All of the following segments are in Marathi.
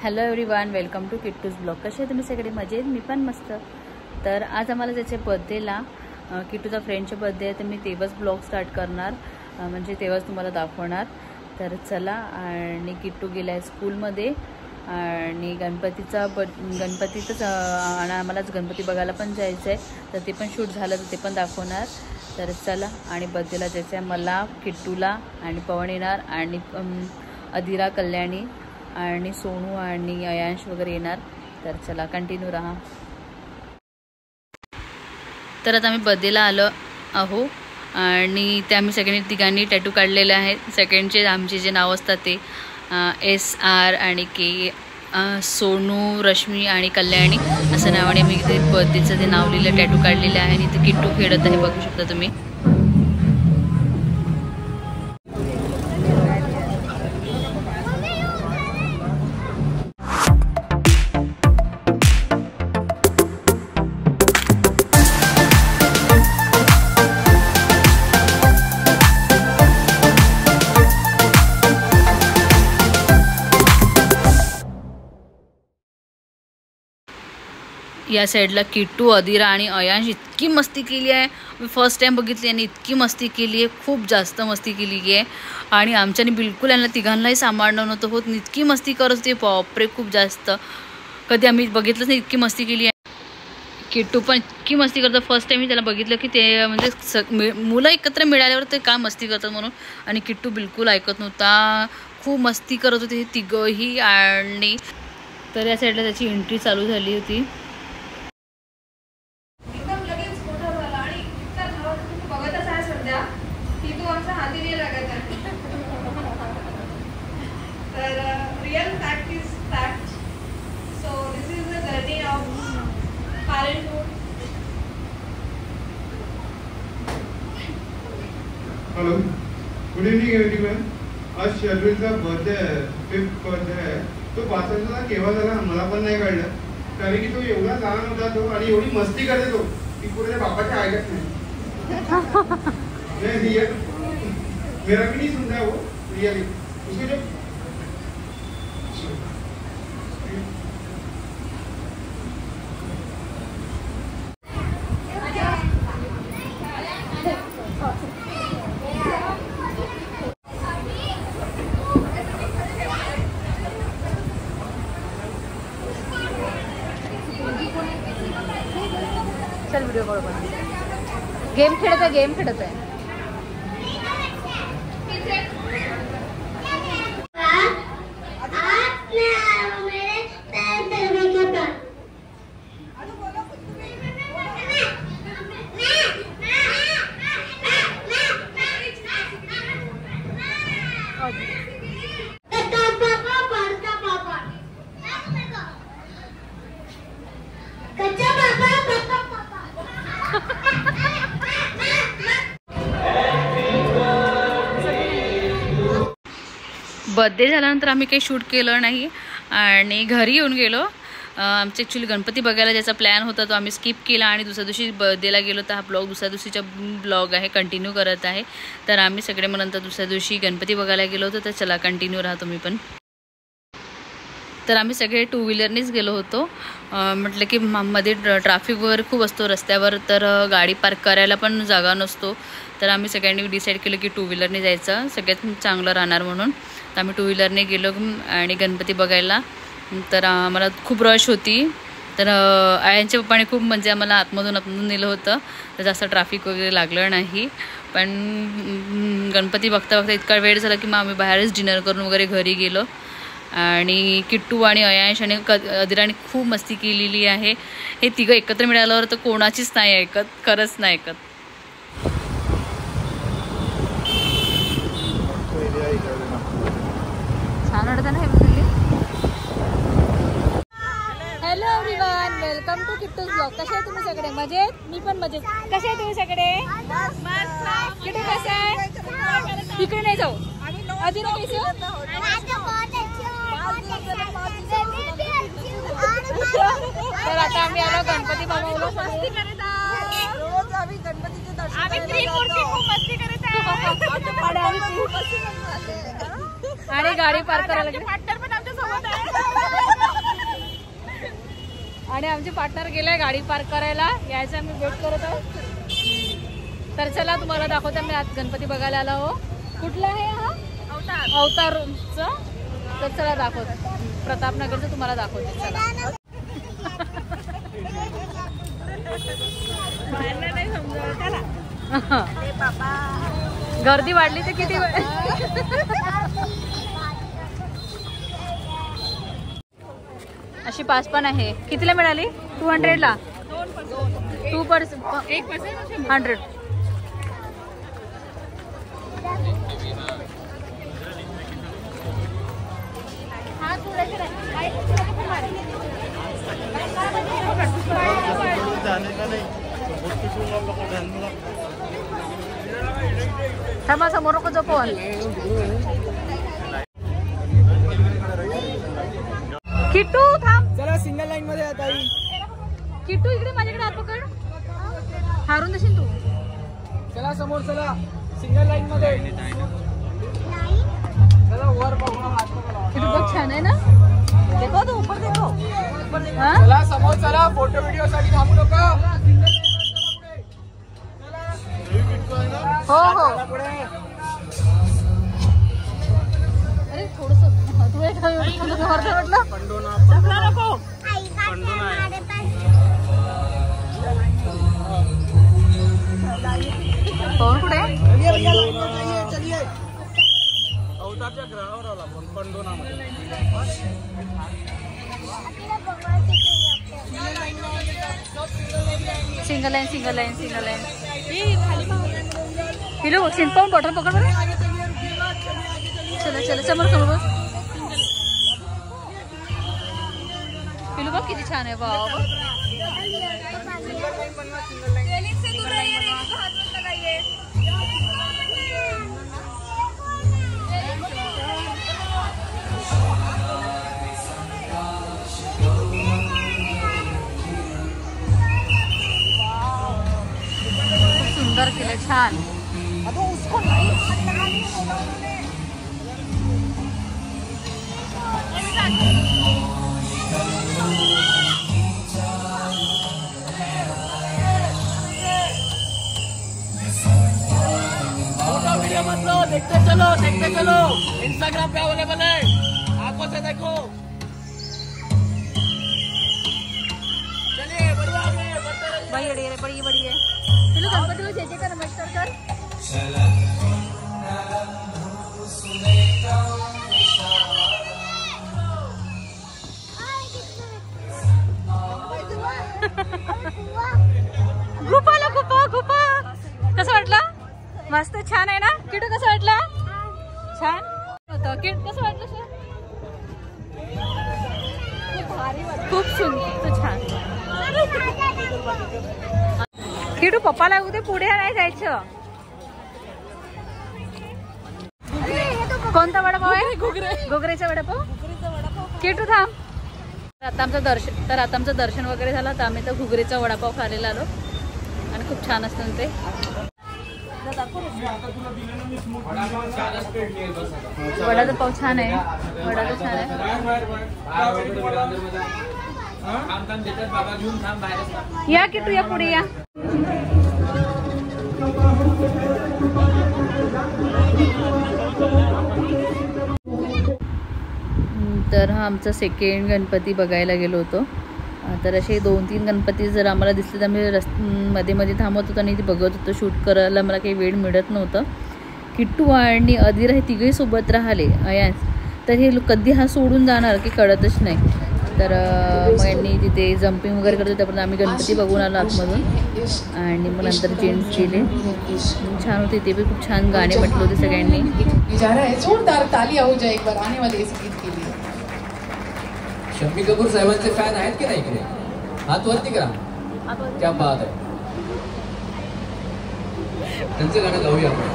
Hello everyone, welcome to Kittu's blog. कसे तुम्ही सगळे? मजेत? मी पण मस्त। तर आज आम्हाला त्याच्या बर्थडेला, किट्टूचा फ्रेंडचा बर्थडे आहे, तर मी तेव्हाच ब्लॉग स्टार्ट करणार, म्हणजे तेव्हाच तुम्हाला दाखवणार। तर चला। आणि किट्टू गेला आहे स्कूलमध्ये आणि गणपतीतच आम्हालाच गणपती बघायला पण जायचं आहे, तर ते पण शूट झालं तर ते पण दाखवणार। तर चला। आणि बर्थडेला जायचं आहे मला, किट्टूला आणि पवन येणार आणि अदिरा, कल्याणी आणि सोनू आणि अयांश वगैरे येणार। तर चला, कंटिन्यू रहा। तर आता आम्ही बर्थडेला आलो आहो आणि ते आम्ही सगळ्यांनी तिघांनी टॅटू काढलेले आहेत। सेकंडचे आमचे जे नाव असतात ते SR आणि के, सोनू, रश्मी आणि कल्याणी असं नावाने आम्ही ते बर्थडेचं ते नाव लिहिलं, टॅटू काढलेले आहे। आणि ते किट्टू खेळत आहे, बघू शकता तुम्ही। या साईडला किट्टू, अदिरा आणि अयांश इतकी मस्ती केली आहे। मी फर्स्ट टाइम बघितली आणि इतकी मस्ती केली आहे, खूप जास्त मस्ती केली आहे। आणि आमच्याने बिलकुल यांना तिघांनाही सांभाळणं नव्हतं होत, इतकी मस्ती करत होते, बापरे खूप जास्त। कधी आम्ही बघितलंच नाही इतकी मस्ती केली आहे। किट्टू पण इतकी मस्ती करतो, फर्स्ट टाइम मी त्याला बघितलं की ते म्हणजे मुलं एकत्र मिळाल्यावर ते काय मस्ती करतात म्हणून। आणि किट्टू बिलकुल ऐकत नव्हता, खूप मस्ती करत होते हे तिघंही। आणि तर या साईडला त्याची एंट्री चालू झाली होती। Real fact is fact. So this is the journey of parenthood. Hello, good evening everyone. आज शेड्यूलचा बर्थडे आहे, 5th बर्थडे आहे। तो वाचायचा केव्हा झाला मला पण नाही कळलं, कारण की तो एवढा लहान होता तो आणि एवढी मस्ती करते तो की पुढे बापाच्या ऐकत नाही। रियल मेरा भी नहीं सुन रहा वो, रियली उसको जो चल व्हिडिओ कॉल कर। गेम खेळत आहे। बर्थडे झाल्यानंतर आम्ही काही शूट केलं नाही आणि घरी येऊन गेलो। आमचं ॲक्च्युली गणपती बघायला ज्याचा प्लॅन होता तो आम्ही स्किप केला आणि दुसऱ्या दिवशी बर्थडेला गेलो। तर हा ब्लॉग दुसऱ्या दिवशीचा ब्लॉग आहे, कंटिन्यू करत आहे। तर आम्ही सगळे मग नंतर दुसऱ्या दिवशी गणपती बघायला गेलो होतो। तर चला, कंटिन्यू राहा तुम्ही पण। तर आम्ही सगळे 2 व्हीलरनेच गेलो होतो। म्हटलं की मध्ये ट्रॅफिक वगैरे खूप असतो रस्त्यावर, तर गाडी पार्क करायला पण जागा नसतो। तर आम्ही सगळ्यांनी डिसाईड केलं की 2 व्हीलरने जायचं, सगळ्यात चांगलं राहणार म्हणून। तर आम्ही 2 व्हीलरने गेलो आणि गणपती बघायला। तर आम्हाला खूप रश होती, तर आयांच्या पप्पाने खूप म्हणजे आम्हाला आतमधून नेलं होतं, तर जास्त ट्रॅफिक वगैरे लागलं नाही। पण गणपती बघता बघता इतका वेळ झाला की मग आम्ही बाहेरच डिनर करून वगैरे घरी गेलो। आणि किट्टू आणि अयांश आणि अदिराने खूप मस्ती केलेली आहे। हे तिघं एकत्र मिळाल्यावर तर कोणाचीच नाही ऐकत, खरंच नाही ऐकत। छान वाटतं ना हे मुली। Hello everyone, welcome to Kittu's blog. कसे आहे तुम्ही सगळे? मजेत? मी पण मजेत। कसे आहे तुम्ही सगळे? किट्टू कसं आहे? तिकडे नाही जाऊ। अदिरा कैसे हो? तर आता आम्ही आलो गणपती बघायला। मस्ती करत आहोत रोज आम्ही गणपतीचे दर्शन आम्ही त्रिमूर्ती खूप मस्ती करत आहोत। आणि गाडी पार्क करायला लागली। पार्टनर पण आमच्या सोबत आहे। आणि आमचे पार्टनर गेले गाडी पार्क करायला, यायचं आम्ही वेट करत आहोत. तर चला तुम्हाला दाखवते, मी आज गणपती बघायला आला हो. कुठला आहे हा? अवतारचं. तर चला दाखवते, प्रतापनगरचं तुम्हाला दाखवते. चला. गर्दी वाढली तर किती अशी पास पण आहे. कितीला मिळाली? 200 ला. 2% 100. थांबा, समोर नको जो फोन. किट्टू थांब. चला सिंगल लाईन मध्ये आता. किट्टू इकडे माझ्याकडे हात पकड, हारून देशील तू. चला समोर, चला सिंगल लाईन मध्ये. चला वर बघू, हात पकडा. किट्टू बहुत छान आहे ना. देखो तो ऊपर देखो. चला समोर चला, फोटो व्हिडिओ साठी थांबू नका. हो हो. अरे थोडस म्हटलं नको. कोण कुठे? अवतारच्या ग्रहावर आला आपण पंडोनामध्ये. Single line single line single line. Pillow simple bottle पकड बरं. चला चला समोर समोर बस. पिलू बघ किती छान आहे. वाव. सुंदर केलं, छान. वीडियो मत लो, देखते चलो इंस्टाग्राम पे अवेलेबल है, आंखों से देखो. चलिए बढ़िया बड़ी बड़ी है. चलो गणपति को जय का नमस्कार कर. गुफाला गुफा कसं वाटलं? मस्त छान आहे ना. किटू कसं वाटलं? छान होतं. किट कसं वाटलं? खूप सुंदर, छान. किटू पप्पाला उद्या पुढे नाही जायचं. कोणता वडापाव आहे? घुगरेचा वडापाव. किटू थांब. आता आमचं दर्शन वगैरे झालं, तर आम्ही तर घुगरीचा वडापाव खायला आलो आणि खूप छान असतं ते. वडाचा पाव छान आहे. वडाचा छान आहे. या किटू या पुढे या. तर हा आमचा सेकंड गणपती बघायला गेलो होतो. तर असे 2-3 गणपती जर आम्हाला दिसले तर आम्ही मध्ये थांबत होतो आणि ती बघत होतो. शूट करायला मला काही वेळ मिळत नव्हतं. किट्टू आणि अधीर हे तिघही सोबत राहिले अयास. तर हे कधी हा सोडून जाणार की कळतच नाही. तर मग यांनी तिथे जम्पिंग वगैरे करत होते. पण आम्ही गणपती बघून आलो आतमधून आणि मग नंतर जेंट्स गेले. छान होते ते, खूप छान गाणे म्हटले होते सगळ्यांनी. जोरदार ताली हो जाए एक बार आने वाले इस गीत के लिए. शम्मी कपूर साहेबांचे फॅन आहेत की नाही इकडे? हात वरती करा. क्या बात आहे. त्यांचं गाणं गाऊया आपण.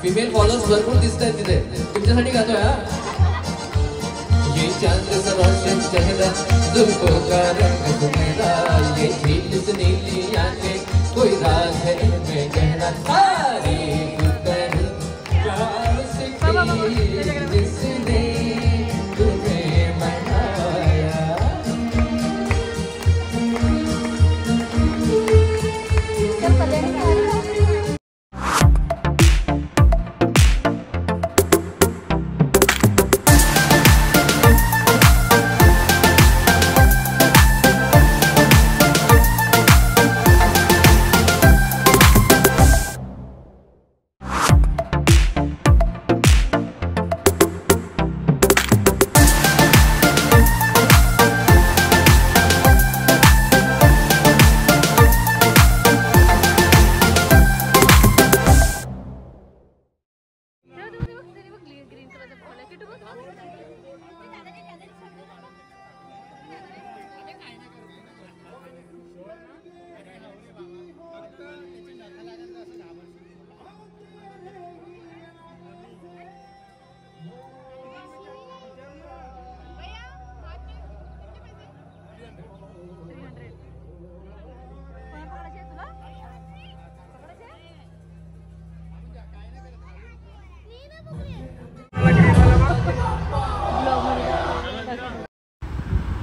फिमेल फॉलोअर्स भरपूर दिसत आहेत तिथे. तुमच्यासाठी गातोय हा. चांद सा रोशन चेहरा, जुल्फों का रंग सुनहरा, ये झील से नीली आंखें, कोई राज है इनमें गहरा। तारीफ करूं प्यार से की जिसने तुम्हें मनाया।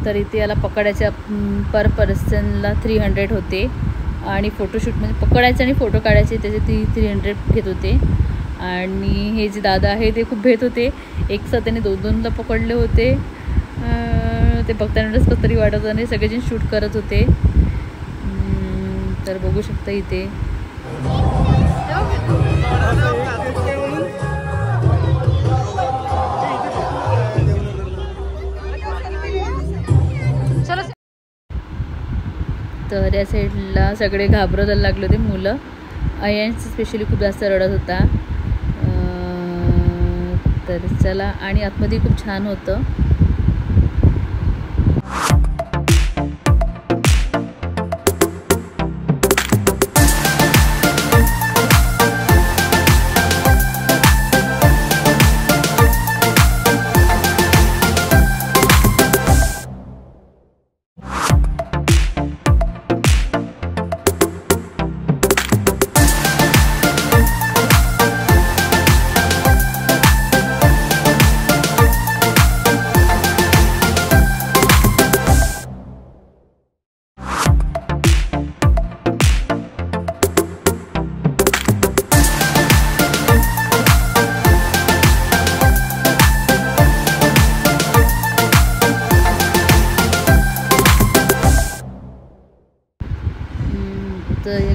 तर इथे याला पकडायच्या पर पर्सनला 300 होते आणि फोटोशूट म्हणजे पकडायचे आणि फोटो काढायचे त्याचे 300 घेत होते. आणि हे जे दादा आहे ते खूप भेट होते, एक साथ त्याने दोनदा पकडले होते. ते बघतानाच कसं तरी वाटत आणि सगळेजण शूट करत होते. तर बघू शकता इथे तर या साईडला सगळे घाबरायला लागले होते मुलं. अयांश स्पेशली खूप जास्त रडत होता. तर चला, आणि आतमध्ये खूप छान होतं.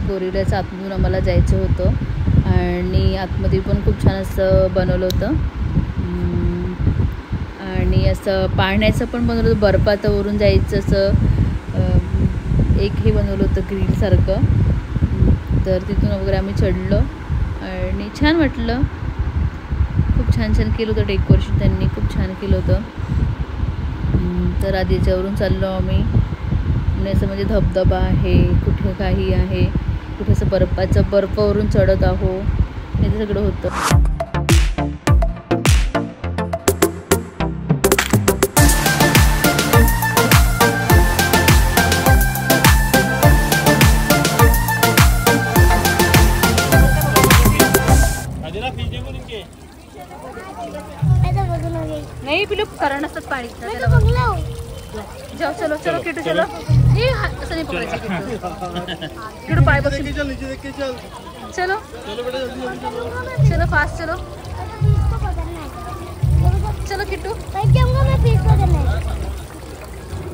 गोरिल्याच्या आतमधून आम्हाला जायचं होतं आणि आतमध्ये पण खूप छान असं बनवलं होतं. आणि असं पाण्याचं पण बनवलं होतं, बर्फाचं वरून जायचं असं एक हे बनवलं होतं ग्रिलसारखं. तर तिथून वगैरे आम्ही चढलो आणि छान वाटलं. खूप छान केलं होतं डेकोरेशन, त्यांनी खूप छान केलं होतं. तर आधी याच्यावरून चाललो आम्ही. असं म्हणजे धबधबा आहे, कुठे काही आहे, कुठे असं बर्फावरून चढत आहो, हे सगळं होतं. नहीं पिलो कारण असतात पाणी. जाओ चलो चलो किटू चलो. ये असं नाही पकडायचं किटू पाय बघ. चलो चलो फास्ट चलो चलो किटू.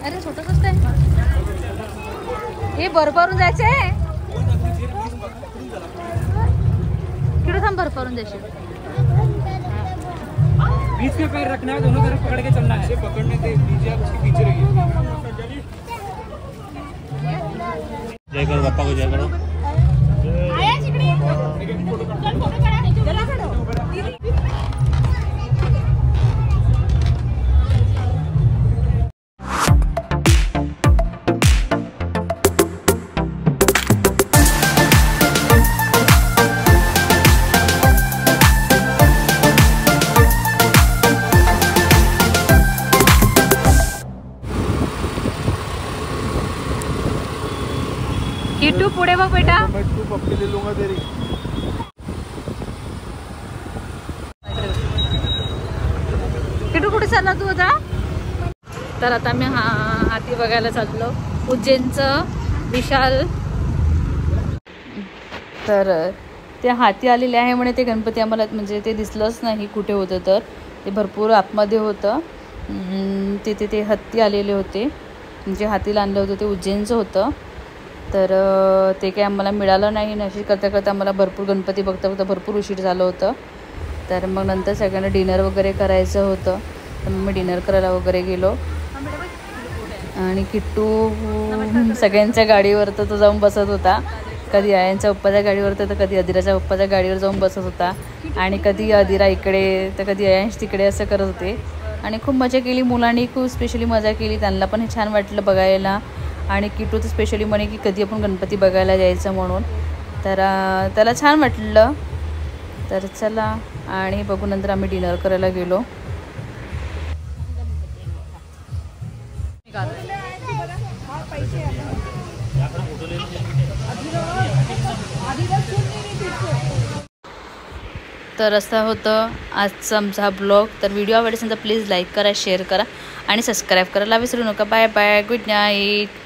अरे छोटंच काय हे बर्फावरून जायचं आहे. किटू थांब, बर्फावरून जायचे. बीच में पैर रखना है, दोनों तरफ पकड़ के चलना है. पकड़ने से नीचे आप उसके पीछे रहिए. जय करो बापा को, जय करो. पुढे बघ बेटा. किटू कुठे चालला तू आता? तर आता मी हाती बघायला चाललो, उज्जैनचं विशाल. तर ते हाती आलेले आहे म्हणे. ते गणपती आम्हाला म्हणजे ते दिसलंच नाही कुठे होतं, तर ते भरपूर आतमध्ये होतं. तिथे ते हत्ती आलेले होते, म्हणजे हातीला आणलं होतं ते उज्जैनचं होतं. तर ते काही आम्हाला मिळालं नाही. अशी करता करता आम्हाला भरपूर गणपती बघता बघता भरपूर उशीर झालं होतं. तर मग नंतर सगळ्यांना डिनर वगैरे करायचं होतं, तर मग मी डिनर करायला वगैरे गेलो. आणि किट्टू सगळ्यांच्या गाडीवर तर तो जाऊन बसत होता. कधी आयांच्या पप्पाच्या गाडीवर तर कधी अदिराच्या पप्पाच्या गाडीवर जाऊन बसत होता. आणि कधी अदिरा इकडे तर कधी आयांश तिकडे असं करत होते. आणि खूप मजा केली मुलांनी, खूप स्पेशली मजा केली. त्यांना पण हे छान वाटलं बघायला. आणि किटू तर स्पेशली म्हणे की कधी आपण गणपती बघायला जायचं म्हणून. तर त्याला छान वाटलं. तर चला, आणि बघू नंतर आम्ही डिनर करायला गेलो. तर असं होतं आजचा आमचा ब्लॉग. तर व्हिडिओ आवडला असेल तर प्लीज लाईक करा, शेअर करा आणि सबस्क्राईब करायला विसरू नका. Bye bye, good night.